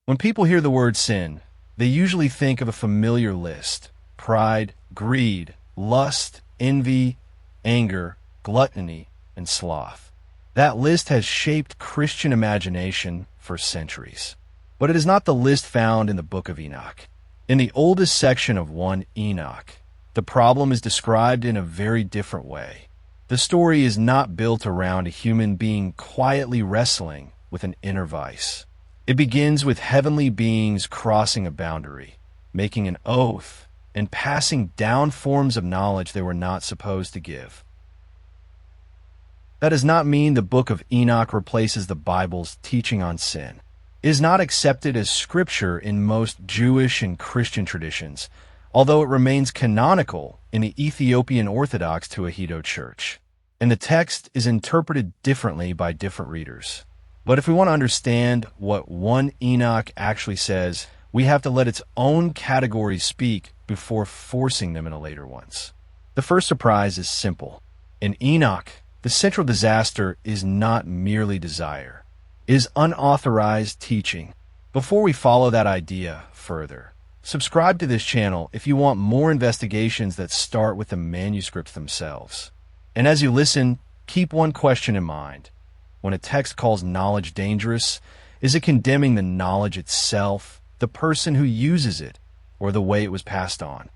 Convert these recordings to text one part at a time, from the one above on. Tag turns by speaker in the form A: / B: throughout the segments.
A: When people hear the word sin, they usually think of a familiar list: pride, greed, lust, envy, anger, gluttony, and sloth. That list has shaped Christian imagination for centuries. But it is not the list found in the Book of Enoch. In the oldest section of 1 Enoch, the problem is described in a very different way. The story is not built around a human being quietly wrestling with an inner vice. It begins with heavenly beings crossing a boundary, making an oath, and passing down forms of knowledge they were not supposed to give. That does not mean the Book of Enoch replaces the Bible's teaching on sin. It is not accepted as scripture in most Jewish and Christian traditions, although it remains canonical in the Ethiopian Orthodox Tewahedo Church, and the text is interpreted differently by different readers. But if we want to understand what 1 Enoch actually says, we have to let its own categories speak before forcing them into later ones. The first surprise is simple. In Enoch, the central disaster is not merely desire. It is unauthorized teaching. Before we follow that idea further, subscribe to this channel if you want more investigations that start with the manuscripts themselves. And as you listen, keep one question in mind. When a text calls knowledge dangerous, is it condemning the knowledge itself, the person who uses it, or the way it was passed on?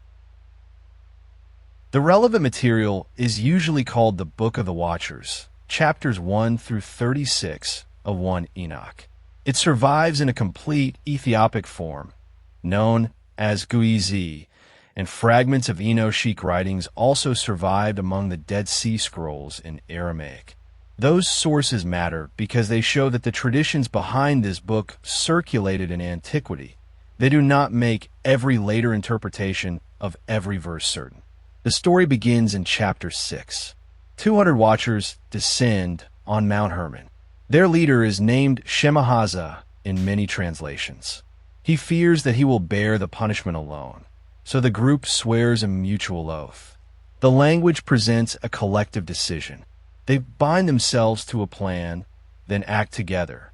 A: The relevant material is usually called the Book of the Watchers, chapters 1 through 36 of 1 Enoch. It survives in a complete Ethiopic form, known as Guizi, and fragments of Enochic writings also survived among the Dead Sea Scrolls in Aramaic. Those sources matter because they show that the traditions behind this book circulated in antiquity. They do not make every later interpretation of every verse certain. The story begins in chapter 6. 200 watchers descend on Mount Hermon. Their leader is named Shemihazah in many translations. He fears that he will bear the punishment alone, so the group swears a mutual oath. The language presents a collective decision. They bind themselves to a plan, then act together.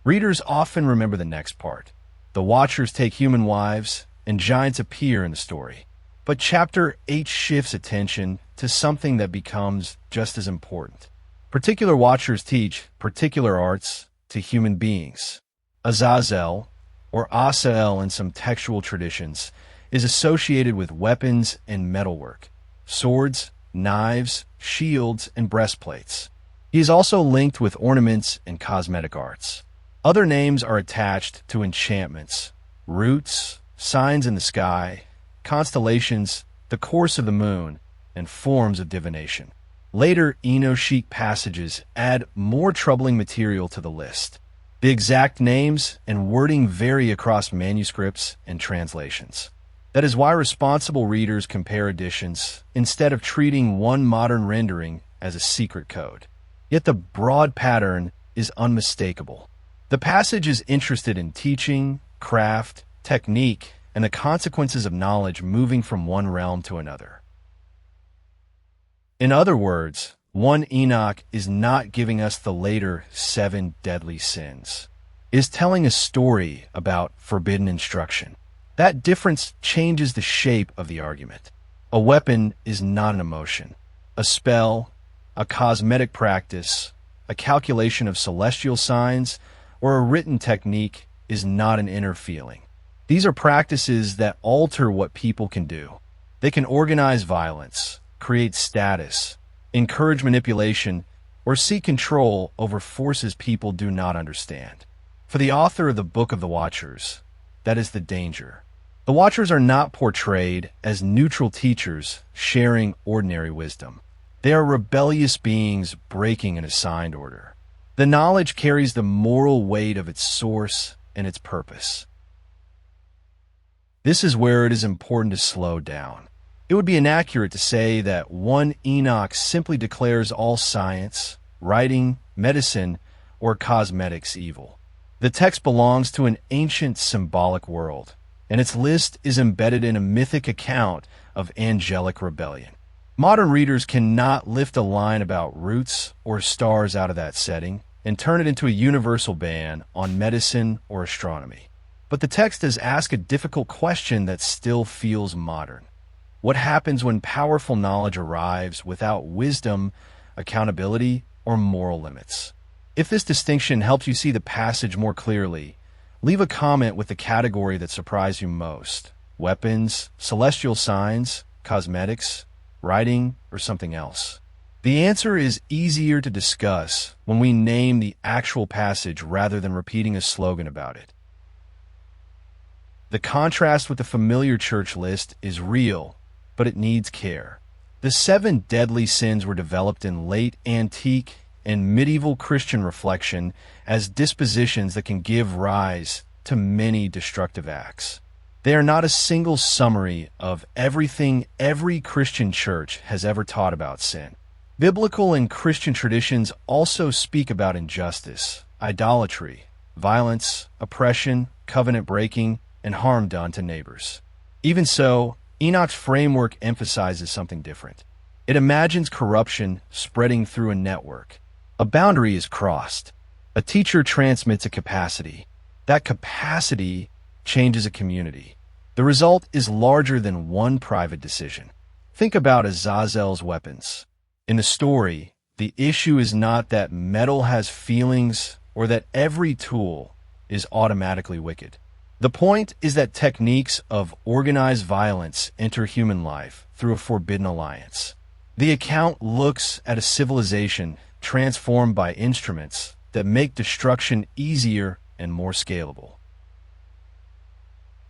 A: Readers often remember the next part. The watchers take human wives, and giants appear in the story. But chapter 8 shifts attention to something that becomes just as important. Particular watchers teach particular arts to human beings. Azazel, or Azazel in some textual traditions, is associated with weapons and metalwork, swords, knives, shields, and breastplates. He is also linked with ornaments and cosmetic arts. Other names are attached to enchantments, roots, signs in the sky, constellations, the course of the moon, and forms of divination. Later Enochic passages add more troubling material to the list. The exact names and wording vary across manuscripts and translations. That is why responsible readers compare editions instead of treating one modern rendering as a secret code. Yet the broad pattern is unmistakable. The passage is interested in teaching, craft, technique, and the consequences of knowledge moving from one realm to another. In other words, 1 Enoch is not giving us the later 7 deadly sins. It is telling a story about forbidden instruction. That difference changes the shape of the argument. A weapon is not an emotion. A spell, a cosmetic practice, a calculation of celestial signs, or a written technique is not an inner feeling. These are practices that alter what people can do. They can organize violence, create status, encourage manipulation, or seek control over forces people do not understand. For the author of the Book of the Watchers, that is the danger. The Watchers are not portrayed as neutral teachers sharing ordinary wisdom. They are rebellious beings breaking an assigned order. The knowledge carries the moral weight of its source and its purpose. This is where it is important to slow down. It would be inaccurate to say that 1 Enoch simply declares all science, writing, medicine, or cosmetics evil. The text belongs to an ancient symbolic world, and its list is embedded in a mythic account of angelic rebellion. Modern readers cannot lift a line about roots or stars out of that setting and turn it into a universal ban on medicine or astronomy. But the text does ask a difficult question that still feels modern. What happens when powerful knowledge arrives without wisdom, accountability, or moral limits? If this distinction helps you see the passage more clearly, leave a comment with the category that surprised you most: weapons, celestial signs, cosmetics, writing, or something else. The answer is easier to discuss when we name the actual passage rather than repeating a slogan about it. The contrast with the familiar church list is real, but it needs care. The 7 deadly sins were developed in late antique and medieval Christian reflection as dispositions that can give rise to many destructive acts. They are not a single summary of everything every Christian church has ever taught about sin. Biblical and Christian traditions also speak about injustice, idolatry, violence, oppression, covenant breaking, and harm done to neighbors. Even so, Enoch's framework emphasizes something different. It imagines corruption spreading through a network. A boundary is crossed. A teacher transmits a capacity. That capacity changes a community. The result is larger than one private decision. Think about Azazel's weapons. In the story, the issue is not that metal has feelings or that every tool is automatically wicked. The point is that techniques of organized violence enter human life through a forbidden alliance. The account looks at a civilization transformed by instruments that make destruction easier and more scalable.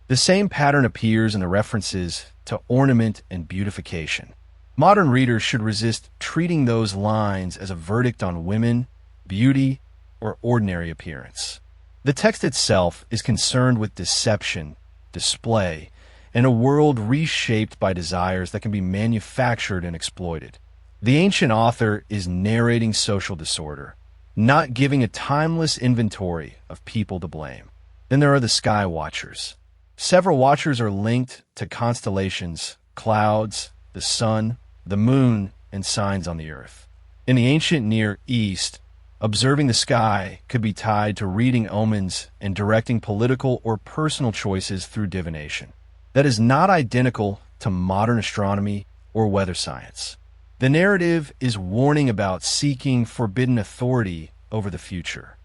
A: The same pattern appears in the references to ornament and beautification. Modern readers should resist treating those lines as a verdict on women, beauty, or ordinary appearance. The text itself is concerned with deception, display, and a world reshaped by desires that can be manufactured and exploited. The ancient author is narrating social disorder, not giving a timeless inventory of people to blame. Then there are the sky watchers. Several watchers are linked to constellations, clouds, the sun, the moon, and signs on the earth. In the ancient Near East, observing the sky could be tied to reading omens and directing political or personal choices through divination. That is not identical to modern astronomy or weather science. The narrative is warning about seeking forbidden authority over the future.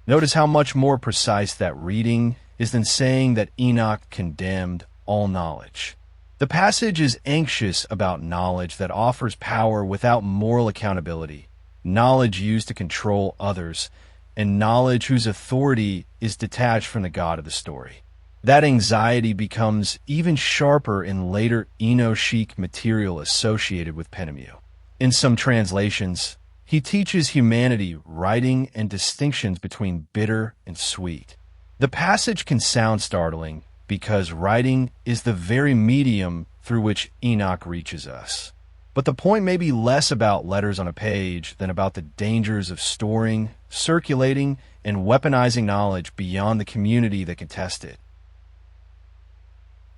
A: Notice how much more precise that reading is than saying that Enoch condemned all knowledge. The passage is anxious about knowledge that offers power without moral accountability, knowledge used to control others, and knowledge whose authority is detached from the God of the story. That anxiety becomes even sharper in later Enochic material associated with Penemu. In some translations, he teaches humanity writing and distinctions between bitter and sweet. The passage can sound startling, because writing is the very medium through which Enoch reaches us. But the point may be less about letters on a page than about the dangers of storing, circulating, and weaponizing knowledge beyond the community that can test it.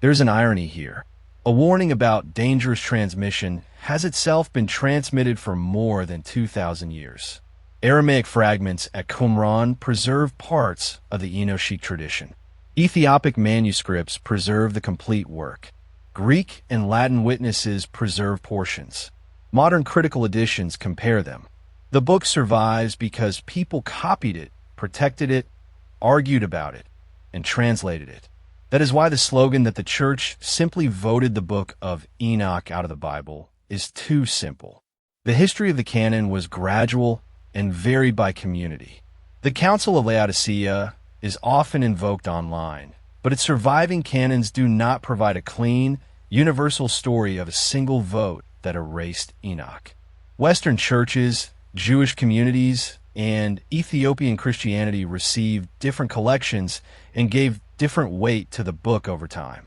A: There's an irony here. A warning about dangerous transmission has itself been transmitted for more than 2,000 years. Aramaic fragments at Qumran preserve parts of the Enochic tradition. Ethiopic manuscripts preserve the complete work. Greek and Latin witnesses preserve portions. Modern critical editions compare them. The book survives because people copied it, protected it, argued about it, and translated it. That is why the slogan that the church simply voted the Book of Enoch out of the Bible is too simple. The history of the canon was gradual and varied by community. The Council of Laodicea is often invoked online, but its surviving canons do not provide a clean, universal story of a single vote that erased Enoch. Western churches, Jewish communities, and Ethiopian Christianity received different collections and gave different weight to the book over time.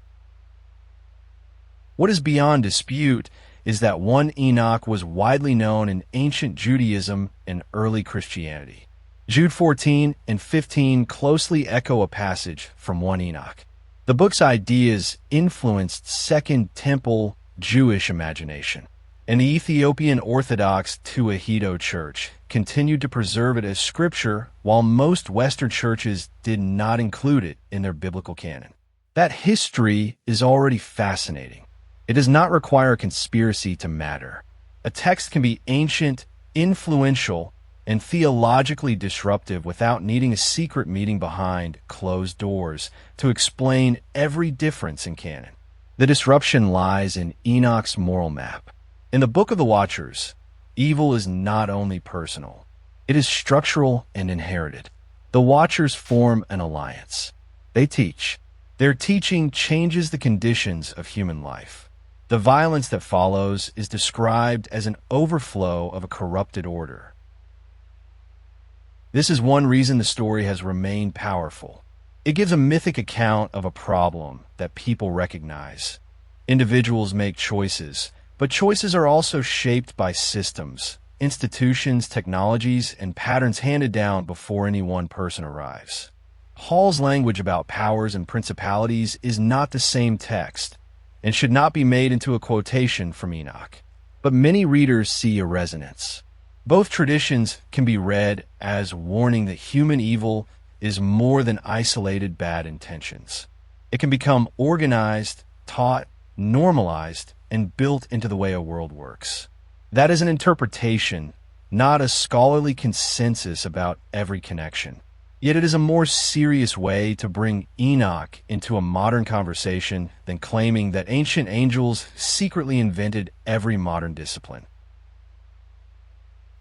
A: What is beyond dispute is that one Enoch was widely known in ancient Judaism and early Christianity. Jude 14 and 15 closely echo a passage from 1 Enoch. The book's ideas influenced Second Temple Jewish imagination, and the Ethiopian Orthodox Tewahedo Church continued to preserve it as scripture, while most Western churches did not include it in their biblical canon. That history is already fascinating. It does not require a conspiracy to matter. A text can be ancient, influential, and theologically disruptive without needing a secret meeting behind closed doors to explain every difference in canon. The disruption lies in Enoch's moral map. In the Book of the Watchers, evil is not only personal, it is structural and inherited. The Watchers form an alliance. They teach. Their teaching changes the conditions of human life. The violence that follows is described as an overflow of a corrupted order. This is one reason the story has remained powerful. It gives a mythic account of a problem that people recognize. Individuals make choices, but choices are also shaped by systems, institutions, technologies, and patterns handed down before any one person arrives. Paul's language about powers and principalities is not the same text and should not be made into a quotation from Enoch, but many readers see a resonance. Both traditions can be read as warning that human evil is more than isolated bad intentions. It can become organized, taught, normalized, and built into the way a world works. That is an interpretation, not a scholarly consensus about every connection. Yet it is a more serious way to bring Enoch into a modern conversation than claiming that ancient angels secretly invented every modern discipline.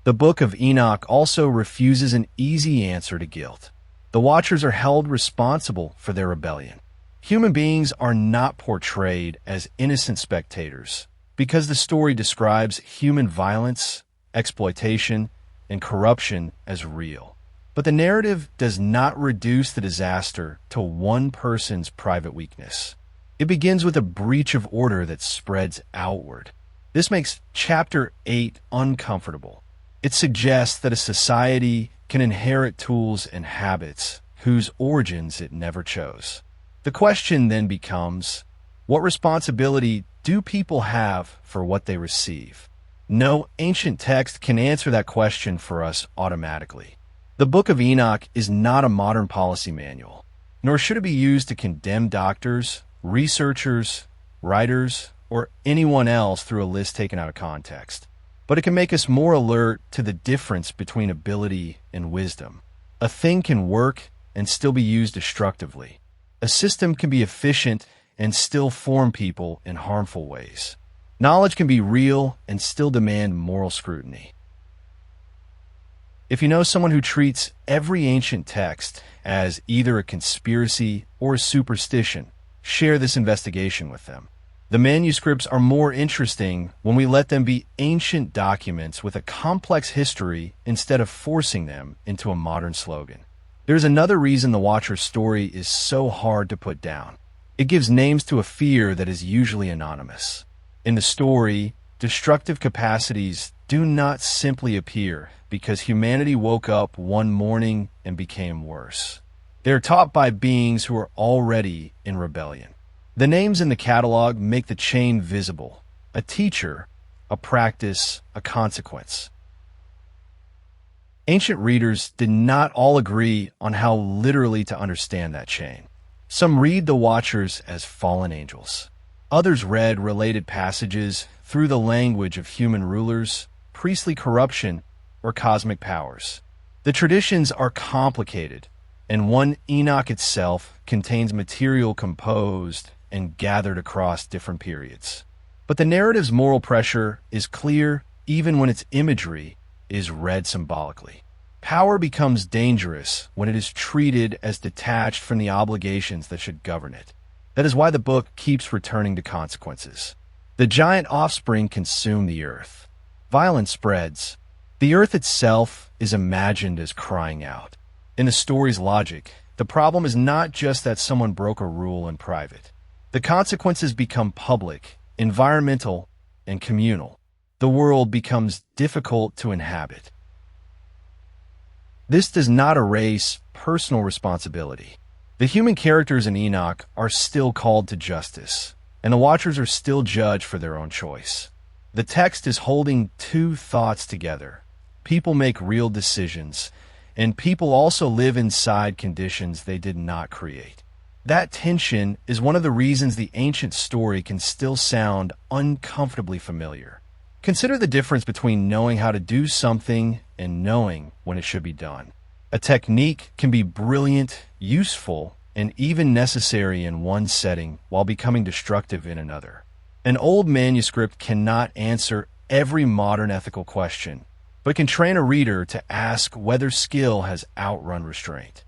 A: The Book of Enoch also refuses an easy answer to guilt. The Watchers are held responsible for their rebellion. Human beings are not portrayed as innocent spectators because the story describes human violence, exploitation, and corruption as real. But the narrative does not reduce the disaster to one person's private weakness. It begins with a breach of order that spreads outward. This makes Chapter 8 uncomfortable. It suggests that a society can inherit tools and habits whose origins it never chose. The question then becomes, what responsibility do people have for what they receive? No ancient text can answer that question for us automatically. The Book of Enoch is not a modern policy manual, nor should it be used to condemn doctors, researchers, writers, or anyone else through a list taken out of context. But it can make us more alert to the difference between ability and wisdom. A thing can work and still be used destructively. A system can be efficient and still form people in harmful ways. Knowledge can be real and still demand moral scrutiny. If you know someone who treats every ancient text as either a conspiracy or a superstition, share this investigation with them. The manuscripts are more interesting when we let them be ancient documents with a complex history instead of forcing them into a modern slogan. There's another reason the Watcher's story is so hard to put down. It gives names to a fear that is usually anonymous. In the story, destructive capacities do not simply appear because humanity woke up one morning and became worse. They are taught by beings who are already in rebellion. The names in the catalog make the chain visible: a teacher, a practice, a consequence. Ancient readers did not all agree on how literally to understand that chain. Some read the Watchers as fallen angels. Others read related passages through the language of human rulers, priestly corruption, or cosmic powers. The traditions are complicated, and one Enoch itself contains material composed and gathered across different periods. But the narrative's moral pressure is clear even when its imagery is read symbolically. Power becomes dangerous when it is treated as detached from the obligations that should govern it. That is why the book keeps returning to consequences. The giant offspring consume the earth. Violence spreads. The earth itself is imagined as crying out. In the story's logic, the problem is not just that someone broke a rule in private. The consequences become public, environmental, and communal. The world becomes difficult to inhabit. This does not erase personal responsibility. The human characters in Enoch are still called to justice, and the Watchers are still judged for their own choice. The text is holding two thoughts together. People make real decisions, and people also live inside conditions they did not create. That tension is one of the reasons the ancient story can still sound uncomfortably familiar. Consider the difference between knowing how to do something and knowing when it should be done. A technique can be brilliant, useful, and even necessary in one setting while becoming destructive in another. An old manuscript cannot answer every modern ethical question, but can train a reader to ask whether skill has outrun restraint.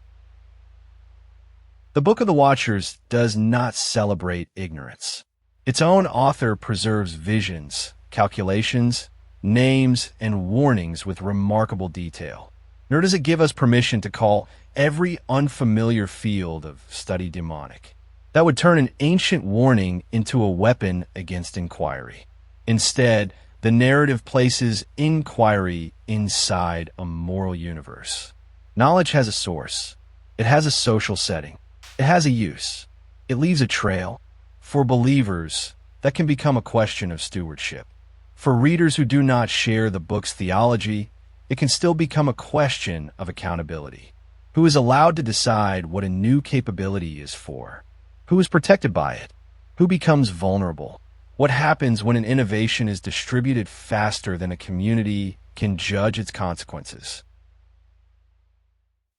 A: The Book of the Watchers does not celebrate ignorance. Its own author preserves visions, calculations, names, and warnings with remarkable detail. Nor does it give us permission to call every unfamiliar field of study demonic. That would turn an ancient warning into a weapon against inquiry. Instead, the narrative places inquiry inside a moral universe. Knowledge has a source. It has a social setting. It has a use. It leaves a trail. For believers, that can become a question of stewardship. For readers who do not share the book's theology, it can still become a question of accountability. Who is allowed to decide what a new capability is for? Who is protected by it? Who becomes vulnerable? What happens when an innovation is distributed faster than a community can judge its consequences?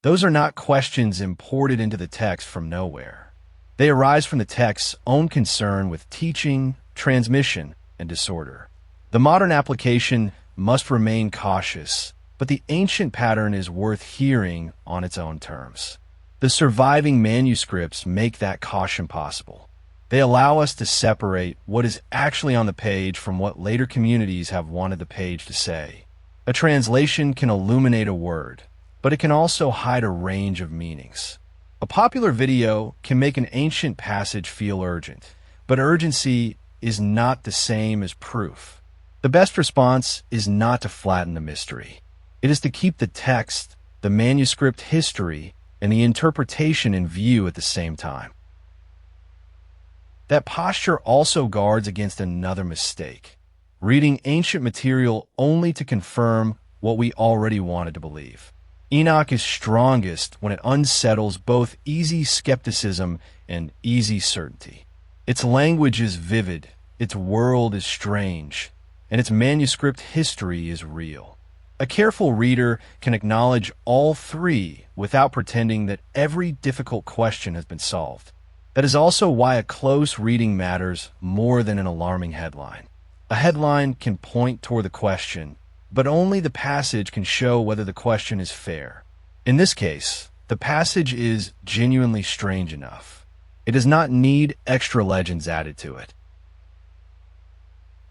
A: Those are not questions imported into the text from nowhere. They arise from the text's own concern with teaching, transmission, and disorder. The modern application must remain cautious, but the ancient pattern is worth hearing on its own terms. The surviving manuscripts make that caution possible. They allow us to separate what is actually on the page from what later communities have wanted the page to say. A translation can illuminate a word, but it can also hide a range of meanings. A popular video can make an ancient passage feel urgent, but urgency is not the same as proof. The best response is not to flatten the mystery. It is to keep the text, the manuscript history, and the interpretation in view at the same time. That posture also guards against another mistake, reading ancient material only to confirm what we already wanted to believe. Enoch is strongest when it unsettles both easy skepticism and easy certainty. Its language is vivid, its world is strange, and its manuscript history is real. A careful reader can acknowledge all three without pretending that every difficult question has been solved. That is also why a close reading matters more than an alarming headline. A headline can point toward the question, but only the passage can show whether the question is fair. In this case, the passage is genuinely strange enough. It does not need extra legends added to it.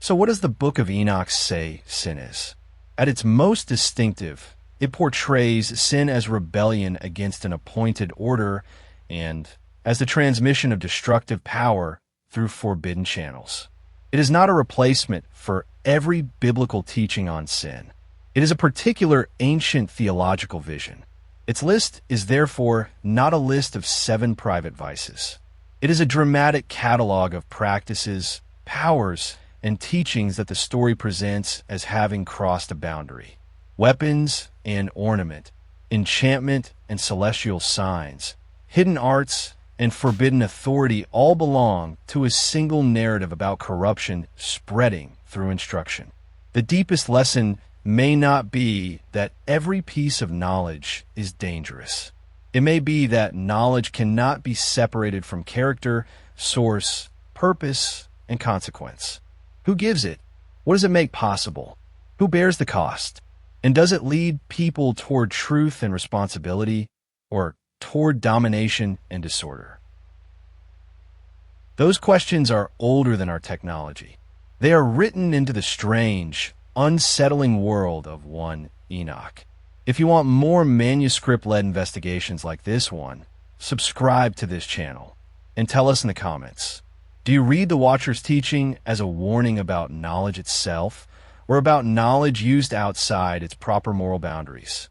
A: So what does the Book of Enoch say sin is? At its most distinctive, it portrays sin as rebellion against an appointed order and as the transmission of destructive power through forbidden channels. It is not a replacement for every biblical teaching on sin. It is a particular ancient theological vision. Its list is therefore not a list of 7 private vices. It is a dramatic catalog of practices, powers, and teachings that the story presents as having crossed a boundary. Weapons and ornament, enchantment and celestial signs, hidden arts and forbidden authority all belong to a single narrative about corruption spreading through instruction. The deepest lesson may not be that every piece of knowledge is dangerous. It may be that knowledge cannot be separated from character, source, purpose, and consequence. Who gives it? What does it make possible? Who bears the cost? And does it lead people toward truth and responsibility, or toward domination and disorder? Those questions are older than our technology. They are written into the strange, unsettling world of one Enoch. If you want more manuscript-led investigations like this one, subscribe to this channel and tell us in the comments. Do you read the Watcher's teaching as a warning about knowledge itself, or about knowledge used outside its proper moral boundaries?